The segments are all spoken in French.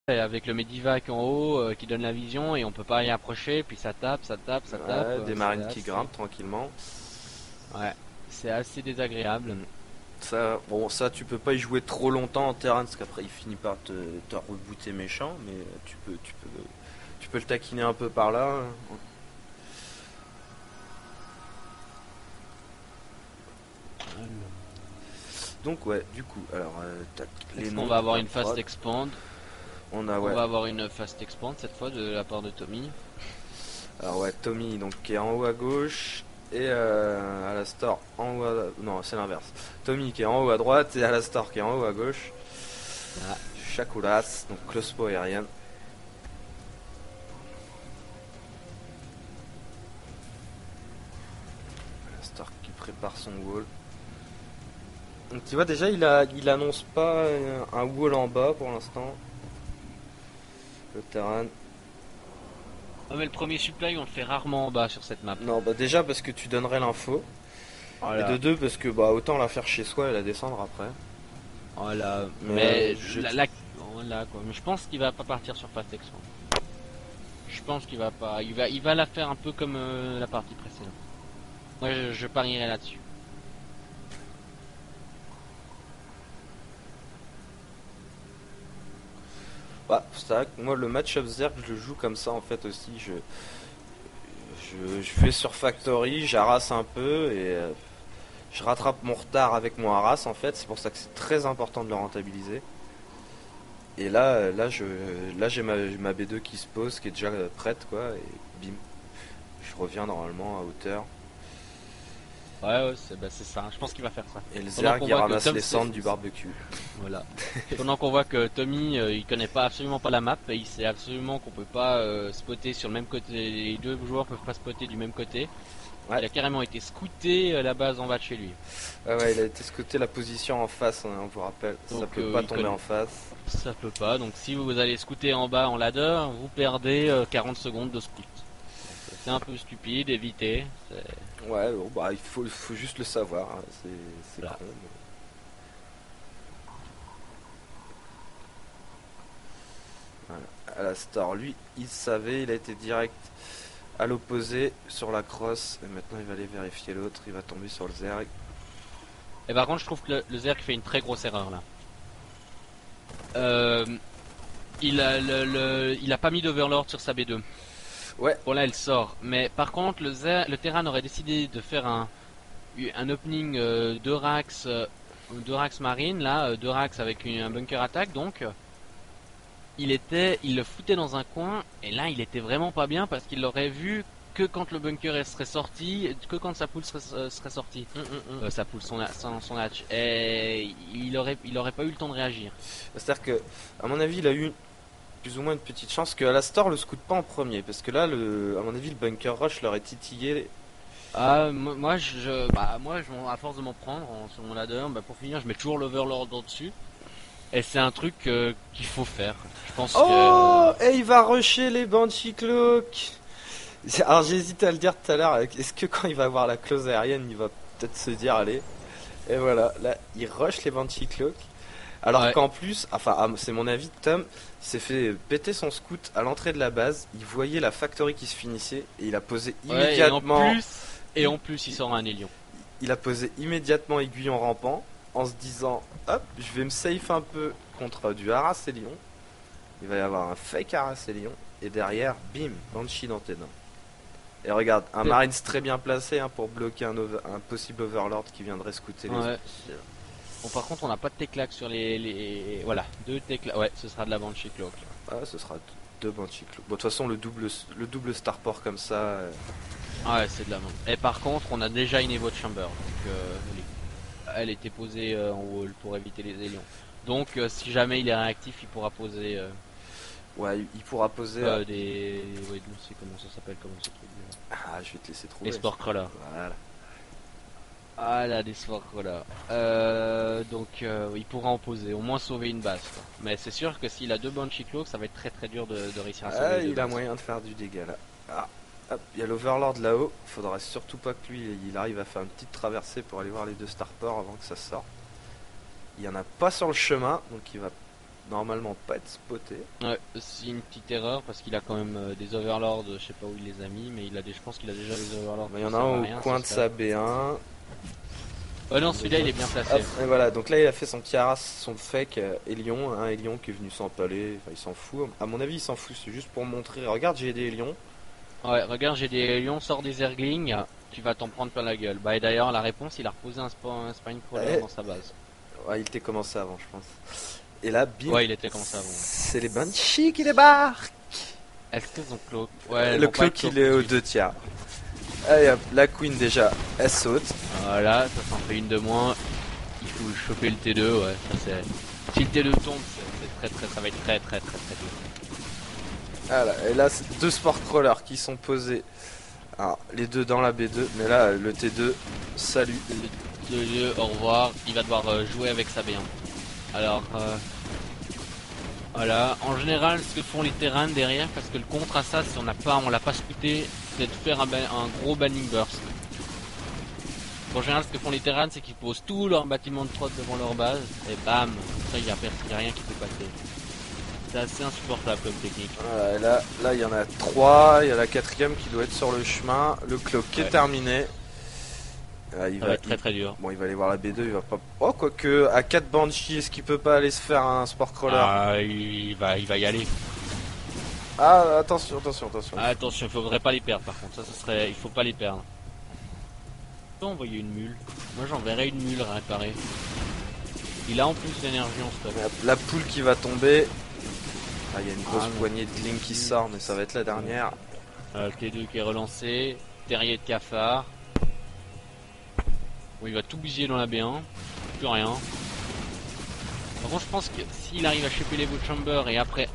Et avec le Medivac en haut qui donne la vision et on peut pas y approcher, puis ça tape, ça tape, ça tape. Ouais, des C'est marines qui assez. grimpent tranquillement. Ouais, c'est assez désagréable. Mm. Ça, bon, ça, tu peux pas y jouer trop longtemps en terrain parce qu'après il finit par te rebooter méchant, mais tu peux le taquiner un peu par là. Donc ouais, du coup, alors tac, les Est-ce qu'on noms va pour avoir la une fast prod. expand? On a On ouais, va avoir une fast expand cette fois de la part de Tommy. alors ouais, Tommy donc qui est en haut à gauche et Alastor en haut à... Non, c'est l'inverse. Tommy qui est en haut à droite et Alastor qui est en haut à gauche. Ah. Chakuras, donc crossbow aérien. Alastor qui prépare son wall. Donc tu vois déjà il annonce pas un wall en bas pour l'instant. Le terrain. Ah mais le premier supply on le fait rarement en bas sur cette map. Non bah déjà parce que tu donnerais l'info. Et de Voilà, deux parce que bah autant la faire chez soi et la descendre après. voilà. Mais Mais je voilà quoi. Mais je pense qu'il va pas partir sur fast expand. Je pense qu'il va pas. Il va la faire un peu comme la partie précédente. Moi je parierais là-dessus. bah c'est vrai que moi le match of Zerg je le joue comme ça en fait aussi. Je vais sur Factory, j'arrasse un peu et je rattrape mon retard avec mon harass en fait. C'est pour ça que c'est très important de le rentabiliser. Et là j'ai ma B2 qui se pose, qui est déjà prête quoi, et bim, je reviens normalement à hauteur. Ouais, ouais, c'est ça. Je pense qu'il va faire ça. Et le Pendant Zerg qu'on il voit que ramasse Tom, les cendres du barbecue. voilà. Pendant qu'on voit que Tommy, il connaît pas absolument pas la map, et il sait absolument qu'on peut pas spotter sur le même côté. Les deux joueurs peuvent pas spotter du même côté. Ouais, Il a carrément été scouté la base en bas de chez lui. ouais, il a été scoté la position en face, hein, on vous rappelle, ça Donc peut pas il tomber en connaît. face. Ça peut pas. Donc si vous allez scouter en bas en ladder, vous perdez 40 secondes de scout. Donc c'est un peu stupide, évitez. Ouais, bon, bah faut juste le savoir, hein, c'est con. Voilà. Voilà. Alastor, lui, il savait, il a été direct à l'opposé sur la crosse, et maintenant il va aller vérifier l'autre, il va tomber sur le Zerg. Et par contre, je trouve que le Zerg fait une très grosse erreur là. Euh, il a pas mis d'Overlord sur sa B2. Ouais, Bon là elle sort. Mais par contre le Terran aurait décidé de faire un opening de Rax Marine là, de Rax avec un bunker attack donc. Il le foutait dans un coin et là il était vraiment pas bien parce qu'il l'aurait vu que quand le bunker serait sorti, que quand sa poule serait sortie. hum, hum, hum. Sa poule, son hatch. Et il aurait pas eu le temps de réagir. C'est-à-dire que, à mon avis, il a eu plus ou moins une petite chance que Alastor le scoute pas en premier, parce que là, à mon avis, le bunker rush l'aurait titillé. Ah, à force de m'en prendre sur mon ladder, bah, pour finir, je mets toujours l'Overlord au-dessus. Et c'est un truc qu'il faut faire. Je pense que. Oh, et il va rusher les Banshee Cloak. Alors j'hésite à le dire tout à l'heure, est-ce que quand il va voir la clause aérienne, il va peut-être se dire, allez, et voilà, là, il rush les Banshee Cloak. Alors Ouais, qu'en plus, enfin, c'est mon avis, Tom s'est fait péter son scout à l'entrée de la base, il voyait la factory qui se finissait, et ouais, et en plus, il sort un Hélion. il a posé immédiatement aiguillon rampant, en se disant, hop, je vais me safe un peu contre du harass et lion, il va y avoir un fake harass et lion, et derrière, bim, Banshee dans tes dents. Et regarde, un Marines très bien placé hein, pour bloquer un possible Overlord qui viendrait scouter les Ouais. outils. Bon, par contre, on n'a pas de Teclac sur Voilà, deux Teclac. Ouais, ce sera de la Banshee Cloak. Ah, ce sera deux Banshee Cloak. Bon, de toute façon, le double starport comme ça. Ouais, c'est de la Banshee. Et par contre, on a déjà une Evo Chamber. Donc, elle était posée en wall pour éviter les Hélions. Donc, si jamais il est réactif, il pourra poser Ouais, il pourra poser. des. Ouais, je sais comment ça s'appelle, comment ce truc. Ah, je vais te laisser Les trouver. Sport Crawlers. Voilà. Ah là, des Sport Crawlers. Donc, il pourra en poser, au moins sauver une base. Quoi. Mais c'est sûr que s'il a deux Banshee Cloaks, ça va être très très dur de réussir à sauver Ah, les deux il a bases. moyen de faire du dégât là. Ah, hop, il y a l'Overlord là-haut. Faudra surtout pas que lui il arrive à faire une petite traversée pour aller voir les deux starports avant que ça sorte. Il y en a pas sur le chemin, donc il va normalement pas être spoté. Ouais, c'est une petite erreur parce qu'il a quand même des overlords, je sais pas où il les a mis, mais je pense qu'il a déjà des overlords. Il y en qui a servent à un au rien, coin ce de serait- sa B1. Oh non, celui-là il est bien placé. Hop, et voilà, donc là il a fait son petit haras, son fake Hélion, un Hélion qui est venu s'empaler, enfin il s'en fout, à mon avis il s'en fout, c'est juste pour montrer, regarde j'ai des Hélions. Ouais, regarde, j'ai des lions, sors des Zerglings, tu vas t'en prendre plein la gueule. Bah et d'ailleurs la réponse, il a reposé un spine crawler Eh, dans sa base. ouais, il était commencé avant je pense. Et là, bim, Ouais, il était comme ça avant. c'est les Banshees qui débarquent. Est-ce qu'ils ont cloak? Ouais, Le ils vont pas être cloak il cloak est tout aux de suite. 2 tiers. Allez hop, la Queen déjà, elle saute. Voilà, ça s'en fait une de moins. Il faut choper le T2, ouais, ça c'est. Si le T2 tombe, ça va être très dur. Voilà, et là c'est deux sport crawlers qui sont posés. Alors, les deux dans la B2, mais là le T2, salut. Le T2, au revoir, il va devoir jouer avec sa B1. Alors, voilà, en général, ce que font les terrains derrière, parce que le contre à ça, si on l'a pas scouté, c'est de faire un gros banning burst. En général, ce que font les terrains, c'est qu'ils posent tout leur bâtiment de prod devant leur base, et bam, ça y a rien qui peut passer. C'est assez insupportable comme technique. Voilà, et là il y en a 3, il y a la quatrième qui doit être sur le chemin, le cloak qui est Ouais. terminé. Il Ça va être très dur. Bon, il va aller voir la B2, il va pas. Oh, quoique, à 4 Banshee, est-ce qu'il peut pas aller se faire un sport crawler? Ah, il va y aller. Ah, attention. Ah, attention, il faudrait pas les perdre par contre, il faut pas les perdre. On peut envoyer une mule. Moi j'enverrais une mule réparer. Il a en plus l'énergie en stock. La poule qui va tomber. Ah, il y a une grosse Ah, non. poignée de lignes qui sort, mais ça va être la dernière. Le T2 qui est relancé. Terrier de cafard. Bon, il va tout bousiller dans la B1. Plus rien. Par contre, je pense que s'il arrive à choper les Chamber et après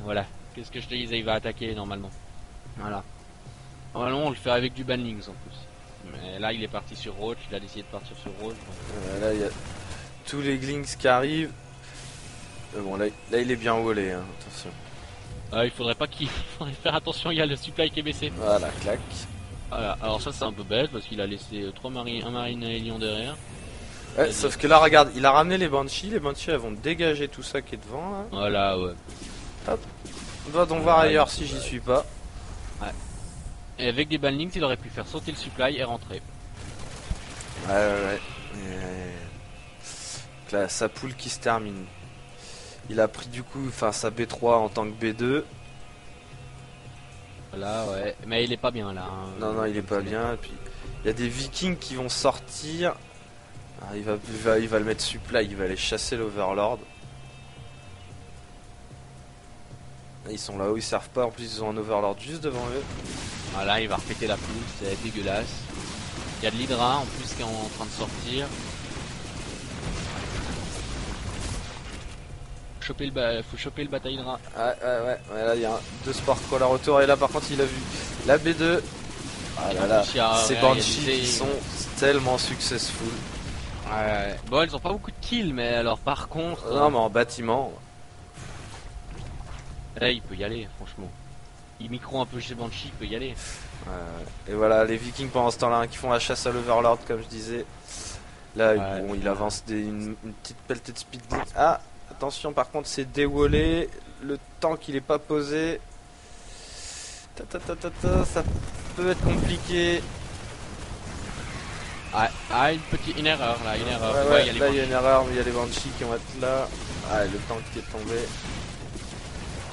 voilà. Qu'est-ce que je te disais, il va attaquer normalement. Voilà. Normalement, on le fait avec du banlings en plus. Mais là, il est parti sur Roach. Il a décidé de partir sur Roach. Donc... Là, il y a tous les glings qui arrivent. Bon, là, il est bien wallé, hein. Attention. Il faudrait pas qu'il faudrait faire attention. Il y a le supply qui est baissé. Voilà, clac. Voilà. Alors ça, c'est un peu bête parce qu'il a laissé un marine et lion derrière. Ouais, sauf que là, regarde, il a ramené les Banshees. Les Banshees, elles vont dégager tout ça qui est devant, là. Voilà, ouais. Va donc voir ailleurs si j'y suis pas. Et avec des banlings, il aurait pu faire sauter le supply et rentrer. Ouais. Donc là, sa poule qui se termine. Il a pris du coup, sa B3 en tant que B2. Voilà, ouais. Mais il est pas bien là. Hein. Non, il est pas bien. Et puis, il y a des Vikings qui vont sortir. Ah, il va le mettre supply, il va aller chasser l'Overlord. Ils sont là où ils servent pas, en plus ils ont un Overlord juste devant eux. Voilà, il va repéter la poule, c'est dégueulasse. Il y a de l'Hydra en plus qui est en train de sortir. Faut choper le bataille Hydra. Ouais, là il y a deux sport crawlers autour et là par contre il a vu la B2. Ah là là, ces Banshees qui sont tellement successful. Ouais. Bon, elles ont pas beaucoup de kills, mais alors par contre... Non mais en bâtiment. Là, il peut y aller, franchement. Il micro un peu chez Banshee, il peut y aller. Et voilà, les Vikings pendant ce temps-là qui font la chasse à l'Overlord comme je disais. Là, bon, il avance une petite pelletée de speed. Ah, attention, par contre, c'est déwallé. Le temps qu'il est pas posé. Ça peut être compliqué. Une erreur là, une erreur. Ouais, il y a les là, il y a Banshees. une erreur, mais il y a les Banshees qui vont être là. Ah, le temps qui est tombé.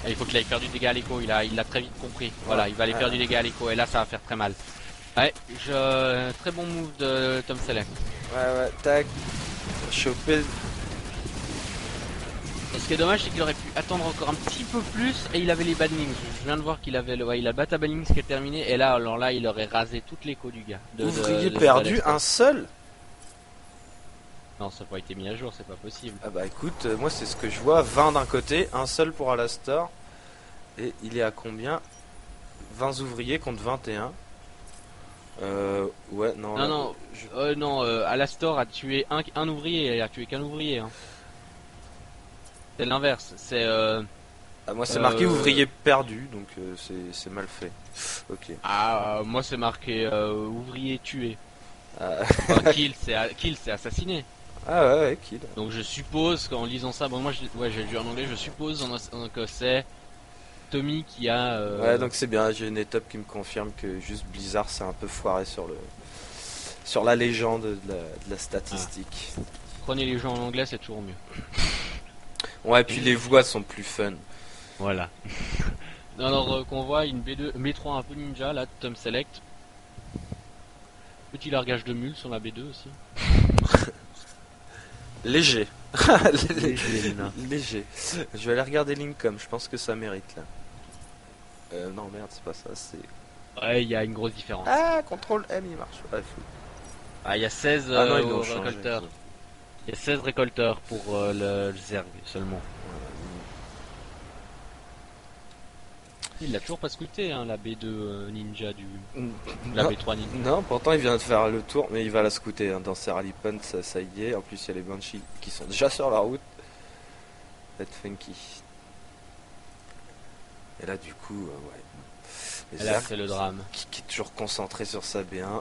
Et il faut qu'il aille faire du dégât à l'écho, il l'a très vite compris. Voilà, il va aller faire du dégât à l'écho et là ça va faire très mal. Ouais, très bon move de Tom Selleck. Ouais, tac. Choper. Et ce qui est dommage, c'est qu'il aurait pu attendre encore un petit peu plus et il avait les banlings. Je viens de voir qu'il avait il a le bata banlings qui est terminé et là, alors là, il aurait rasé toute l'écho du gars. Ouvrier perdu, un seul. Non, ça n'a pas été mis à jour, c'est pas possible. Ah bah écoute, moi c'est ce que je vois, 20 d'un côté, un seul pour Alastor. Et il est à combien? 20 ouvriers contre 21. Ouais, non. Non, Alastor a tué un ouvrier, il a tué qu'un ouvrier. Hein. C'est l'inverse, c'est... moi c'est marqué ouvrier perdu, donc c'est mal fait. Ok. Moi c'est marqué ouvrier tué. Ah. Kill, c'est assassiné. Ah ouais, kill. Donc je suppose qu'en lisant ça, bon moi j'ai lu en anglais, je suppose que c'est Tommy qui a... Ouais, donc c'est bien, j'ai une étape qui me confirme que juste Blizzard s'est un peu foiré sur la légende de la statistique. Prenez les jeux en anglais, c'est toujours mieux. Ouais, puis les voix sont plus fun. Voilà. Alors qu'on voit une B2, B3 un peu ninja, là, Tom Select. Petit largage de mule sur la B2 aussi. Léger. Léger. Léger. Je vais aller regarder Lincoln, je pense que ça mérite là. Non merde, c'est pas ça, c'est... Ouais, il y a une grosse différence. Ah, contrôle M il marche. Ouais, fou. Ah, il y a 16 Ah non, ils l'ont récolteurs. changé. Il y a 16 récolteurs pour le Zerg seulement. Il l'a toujours pas scouté, hein, la B2 ninja du... La Non, B3 ninja. non, pourtant il vient de faire le tour, mais il va la scouter hein, dans ses rally points, ça y est. En plus, il y a les Banshees qui sont déjà sur la route. Ça va être funky. Et là, du coup, ouais. Et là, c'est le drame. Qui est toujours concentré sur sa B1.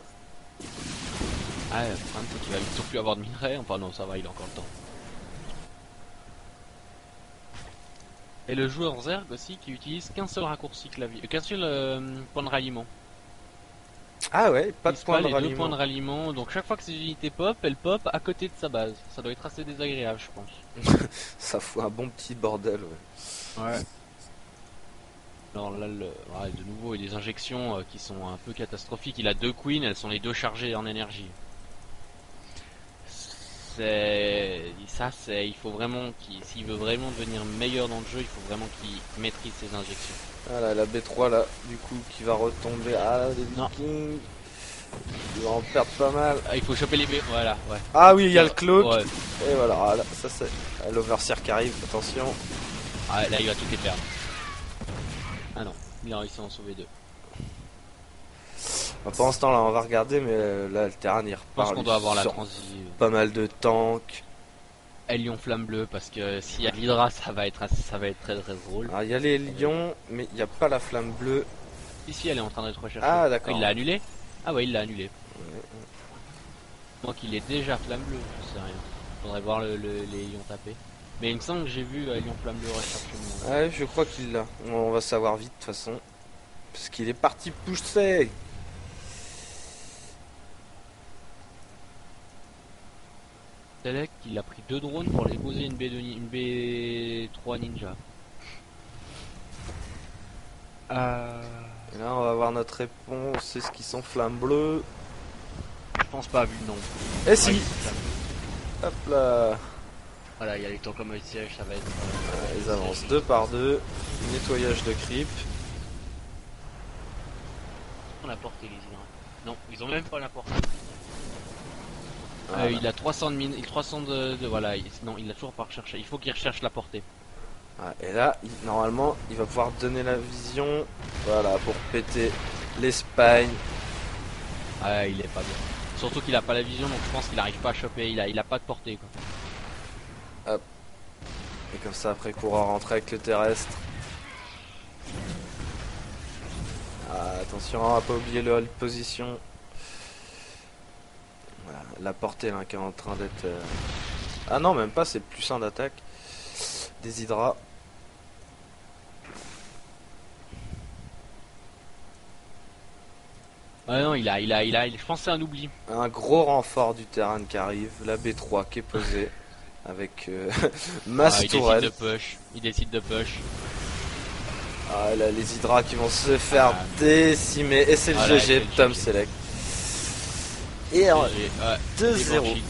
Ah, le problème, c'est qu'il va surtout plus avoir de minerais. Enfin, non, ça va, il a encore le temps. Et le joueur Zerg aussi qui utilise qu'un seul raccourci clavier, qu'un seul point de ralliement. Ah ouais, pas de Il point pas de les ralliement. deux points de ralliement, donc chaque fois que ces unités pop, elles pop à côté de sa base. Ça doit être assez désagréable, je pense. Ça fout un bon petit bordel, ouais. Ouais. Alors là, ouais, de nouveau, il y a des injections qui sont un peu catastrophiques. Il a deux queens, elles sont les deux chargées en énergie. Il faut vraiment s'il veut vraiment devenir meilleur dans le jeu, il faut vraiment qu'il maîtrise ses injections. Voilà, la B3 là, du coup, qui va retomber. Ah, les Non. Vikings. Il va en perdre pas mal. Ah, il faut choper les B, voilà, ouais. Ah oui, il y a le cloak. Ouais. Et voilà, ah, là, ça c'est l'overseer qui arrive, attention. Ah, là, il va tout les perdre. Ah non, il a réussi à en sauver deux. Bah, pendant ce temps là, on va regarder, mais là, le terrain il Je pense repart. qu'on doit avoir la sur transition. pas mal de tanks. Lion flamme bleue, parce que s'il y a de l'Hydra, ça va être très très drôle. Alors, il y a les lions, mais il n'y a pas la flamme bleue. Ici, elle est en train d'être recherchée. Ah, d'accord. Il l'a annulé. Ah ouais, il l'a annulé. Donc il est déjà flamme bleue, je sais rien. Faudrait voir les lions taper. Mais il me semble que j'ai vu lion flamme bleue rechercher. Ouais, je crois qu'il l'a. On va savoir vite de toute façon. Parce qu'il est parti pousser. Select, il a pris deux drones pour les poser une B3 ninja. Et là, on va voir notre réponse. C'est ce qui sont flammes bleues. Je pense pas vu le nom. Et si. Hop là. Voilà, il y a les tours comme siège, ça va être... Ils avancent deux par deux. Nettoyage de creep. On a porté les hydras. Non, ils ont même pas la portée. Voilà. Il a 300 de mine, 300 voilà, non, il a toujours pas recherché. Il faut qu'il recherche la portée. Ouais, et là, normalement, il va pouvoir donner la vision. Voilà, pour péter l'Espagne. Ah, il est pas bien. Surtout qu'il a pas la vision, donc je pense qu'il arrive pas à choper. Il a pas de portée, quoi. Et comme ça, après, il pourra rentrer avec le terrestre. Ah, attention à pas oublier le hold position. Voilà, la portée là, qui est en train d'être... Ah non, même pas, c'est plus un d'attaque. Des hydras. Ah non, je pense que c'est un oubli. Un gros renfort du terrain qui arrive. La B3 qui est posée. Avec masse Il tourelle. décide de push. Ah là, les hydras qui vont se faire Ah. décimer. Et c'est le Voilà, GG de c'est le Tom GG. Select. Et en GG, 2-0. les Banshees.